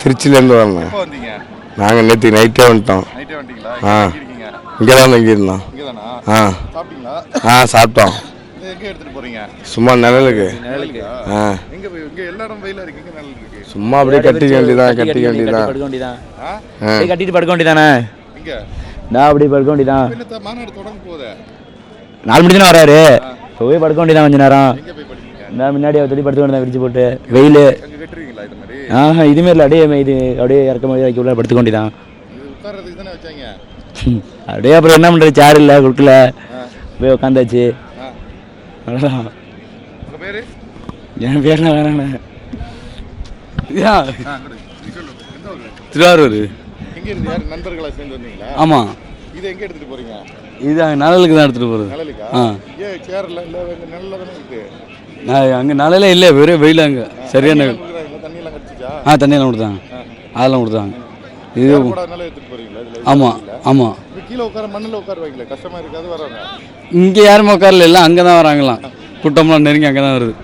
திருச்சியிலேருந்து வரேன். எப்போ வந்தீங்க? நாங்கள் நேற்று நைட்டே வந்துட்டோம். நைட்டே வந்துட்டீங்களா? ஆ எங்க இருக்கீங்க? இங்கே தான் தங்கியிருந்தோம். இங்கே தானா? ஆ சாப்பிட்டீங்களா? சாப்பிட்டோம். இது எங்கே எடுத்துகிட்டு போகிறீங்க? சும்மா நிழலுக்கு. நிழலுக்கா? ஆ எங்கே போய் இங்கே எல்லா இடம் வெயிலாக இருக்கு, இங்கே நிழல் இருக்கு. சும்மா அப்படியே கட்டிக்க வேண்டியதான். படுக்க வேண்டியதான். ஆ கட்டிட்டு படுக்க வேண்டியதானே. இங்கே நான் அப்படி படுக்க வேண்டியதான். என்னத்த மாநாடு தொடங்க போதே 4 மணி தானே வராரு. போய் படுக்க வேண்டியதான் கொஞ்ச நேரம். எங்கே போய் படிப்பீங்க? நான் முன்னாடி தொடி படுத்து வேண்டியதான் விரிச்சு போட்டு வெயில். அங்கே கட்டுறீங்களா இது மாதிரி? இதுமாரி இல்லை, அப்படியே இது அப்படியே இறக்க மாதிரி வைக்க உள்ள படுத்துக்க வேண்டியதான். இது உட்கார்றதுக்கு தானே வச்சாங்க? அப்படியே அப்புறம் என்ன பண்ணுறது, சேர் இல்லை கொடுக்கல, போய் உட்காந்தாச்சு. அவ்வளோதான். உங்கள் பேர்? என் பேர்லாம் வேணாண்ணே. திருவாரூர். எங்கே இருந்து யார் நண்பர்களாக சேர்ந்து வந்தீங்களா? ஆமாம். இதை எங்கே எடுத்துகிட்டு போகிறீங்க? இது நிழலுக்கு தான் எடுத்துகிட்டு போகிறது. நிழலுக்கா? ஏன் சேரில் இல்லை, நிழலில் தானே இருக்கு. நான் அங்கே நிழலே இல்லை, வெறும் வெயில். அங்கே சரியான தண்ணியெல்லாம் கிடச்சிச்சா? தண்ணியெல்லாம் கொடுத்தாங்க. அதெல்லாம் கொடுத்தாங்க. இது நிழல் எடுத்துகிட்டு போகிறீங்களா? இதில் ஆமாம் ஆமாம். கீழே உட்கார மண்ணில் உட்காருவாங்களே, கஷ்டமாக இருக்காது வராங்க. இங்கே யாருமே உட்காரல, எல்லாம் அங்கே தான் வராங்களாம். கூட்டம்லாம் நெருங்கி அங்கே தான் வருது.